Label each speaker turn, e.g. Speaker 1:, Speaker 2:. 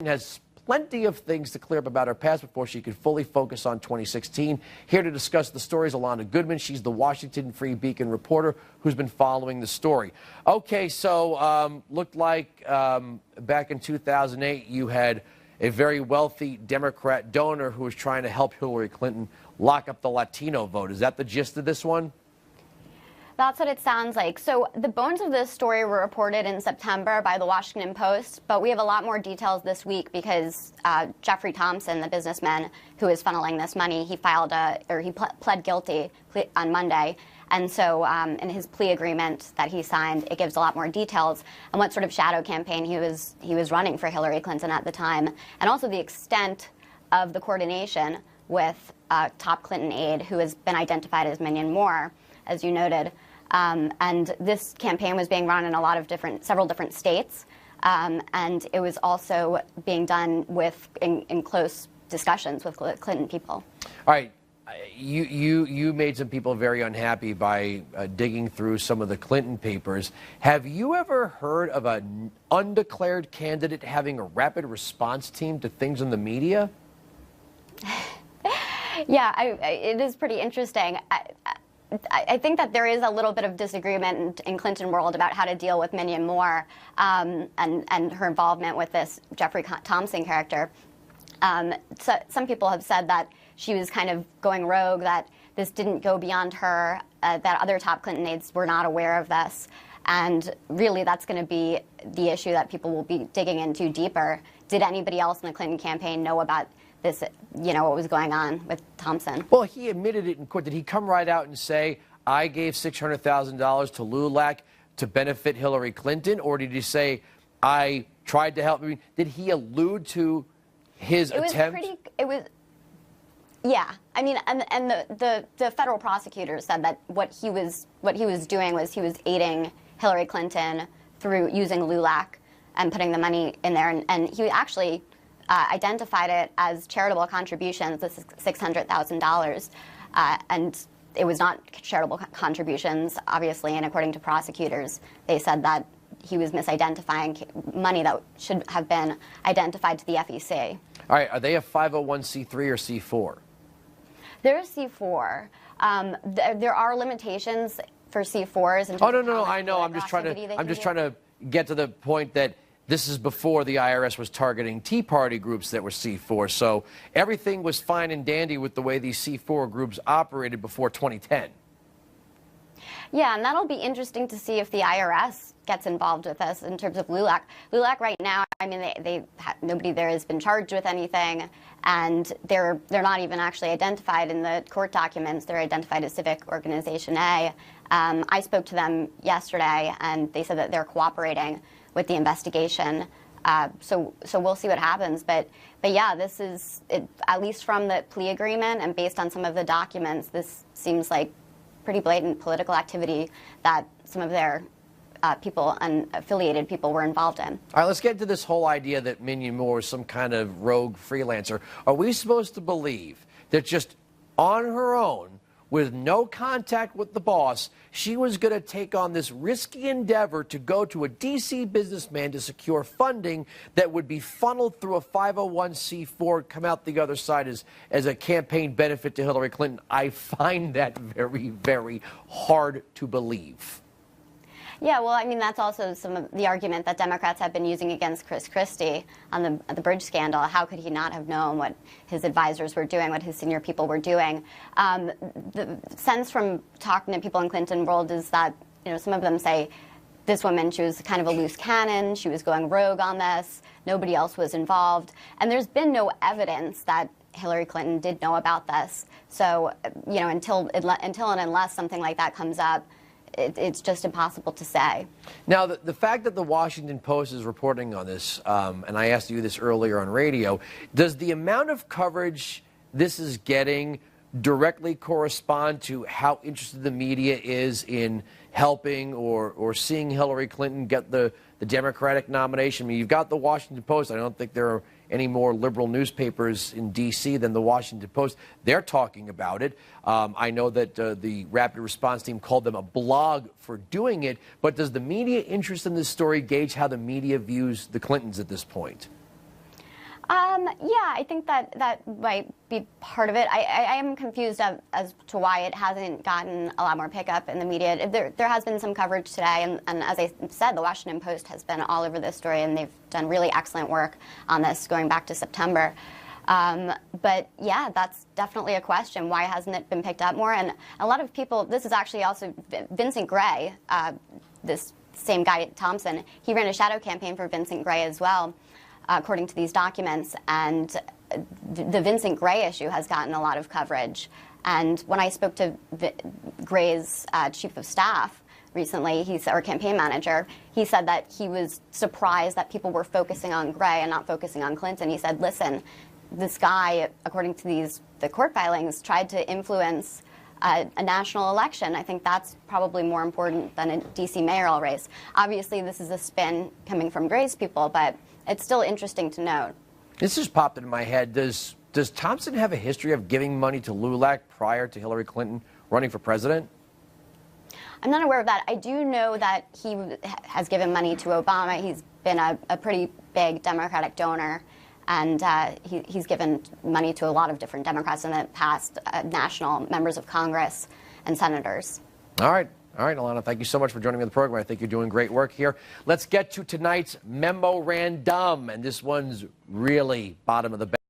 Speaker 1: has plenty of things to clear up about her past before she could fully focus on 2016. Here to discuss the story is Alana Goodman. She's the Washington Free Beacon reporter who's been following the story. Okay, so looked like back in 2008 you had a very wealthy Democrat donor who was trying to help Hillary Clinton lock up the Latino vote. Is that the gist of this one?
Speaker 2: That's what it sounds like. So the bones of this story were reported in September by the Washington Post, but we have a lot more details this week because Jeffrey Thompson, the businessman who is funneling this money, he pled guilty on Monday. And so in his plea agreement that he signed, it gives a lot more details on what sort of shadow campaign he was running for Hillary Clinton at the time, and also the extent of the coordination with top Clinton aide who has been identified as Minion Moore, as you noted. And this campaign was being run in several different states, and it was also being done in close discussions with Clinton people.
Speaker 1: All right. You made some people very unhappy by digging through some of the Clinton papers. Have you ever heard of an undeclared candidate having a rapid response team to things in the media?
Speaker 2: Yeah, it is pretty interesting. I think that there is a little bit of disagreement in Clinton world about how to deal with Minion Moore and her involvement with this Jeffrey Thompson character. So some people have said that she was kind of going rogue, that this didn't go beyond her, that other top Clinton aides were not aware of this. And really, that's going to be the issue that people will be digging into deeper. Did anybody else in the Clinton campaign know about this, what was going on with Thompson?
Speaker 1: Well, he admitted it in court. Did he come right out and say, I gave $600,000 to LULAC to benefit Hillary Clinton? Or did he say, I tried to help? I mean, did he allude to his attempt? Yeah. I mean, and the federal prosecutors said that what he was doing was he was aiding Hillary Clinton through using LULAC and putting the money in there. And he actually identified it as charitable contributions, this is $600,000. And it was not charitable contributions, obviously, and according to prosecutors, they said that he was misidentifying money that should have been identified to the FEC. All right, are they a 501c3 or C4?
Speaker 2: They're a C4. There are limitations for C4s. In terms
Speaker 1: no, I know. I'm just trying to get to the point that this is before the IRS was targeting Tea Party groups that were C4. So everything was fine and dandy with the way these C4 groups operated before 2010.
Speaker 2: Yeah, and that'll be interesting to see if the IRS gets involved with this in terms of LULAC. LULAC right now, I mean, nobody there has been charged with anything, and they're not even actually identified in the court documents. They're identified as Civic Organization A. I spoke to them yesterday, and they said that they're cooperating with the investigation. So we'll see what happens. But yeah, this is, at least from the plea agreement and based on some of the documents, this seems like pretty blatant political activity that some of their people and affiliated people were involved in.
Speaker 1: All right, let's get into this whole idea that Minion Moore is some kind of rogue freelancer. Are we supposed to believe that just on her own, with no contact with the boss, she was going to take on this risky endeavor to go to a D.C. businessman to secure funding that would be funneled through a 501c4, come out the other side as a campaign benefit to Hillary Clinton? I find that very, very hard to believe.
Speaker 2: Yeah, well, I mean, that's also some of the argument that Democrats have been using against Chris Christie on the bridge scandal. How could he not have known what his advisors were doing, what his senior people were doing? The sense from talking to people in Clinton world is that, some of them say this woman, she was kind of a loose cannon. She was going rogue on this. Nobody else was involved. And there's been no evidence that Hillary Clinton did know about this. So, until and unless something like that comes up, it's just impossible to say.
Speaker 1: Now, the fact that the Washington Post is reporting on this, and I asked you this earlier on radio, does the amount of coverage this is getting directly correspond to how interested the media is in helping or seeing Hillary Clinton get the Democratic nomination? I mean, you've got the Washington Post. I don't think there are any more liberal newspapers in D.C. than the Washington Post. They're talking about it. I know that the Rapid Response Team called them a blog for doing it, but does the media interest in this story gauge how the media views the Clintons at this point?
Speaker 2: Yeah, I think that might be part of it. I am confused as to why it hasn't gotten a lot more pickup in the media. There has been some coverage today, and as I said, the Washington Post has been all over this story, and they've done really excellent work on this going back to September. But yeah, that's definitely a question. Why hasn't it been picked up more? And a lot of people, this is actually also Vincent Gray, this same guy, Thompson, he ran a shadow campaign for Vincent Gray as well, according to these documents. And the Vincent Gray issue has gotten a lot of coverage. And when I spoke to Gray's chief of staff recently, or campaign manager, he said that he was surprised that people were focusing on Gray and not focusing on Clinton. He said, listen, this guy, according to the court filings, tried to influence a national election. I think that's probably more important than a D.C. mayoral race. Obviously, this is a spin coming from Gray's people, but it's still interesting to note.
Speaker 1: This just popped into my head. Does Thompson have a history of giving money to LULAC prior to Hillary Clinton running for president?
Speaker 2: I'm not aware of that. I do know that he has given money to Obama. He's been a pretty big Democratic donor, and he's given money to a lot of different Democrats in the past, national members of Congress and senators.
Speaker 1: All right, Alana, thank you so much for joining me on the program. I think you're doing great work here. Let's get to tonight's memorandum, and this one's really bottom of the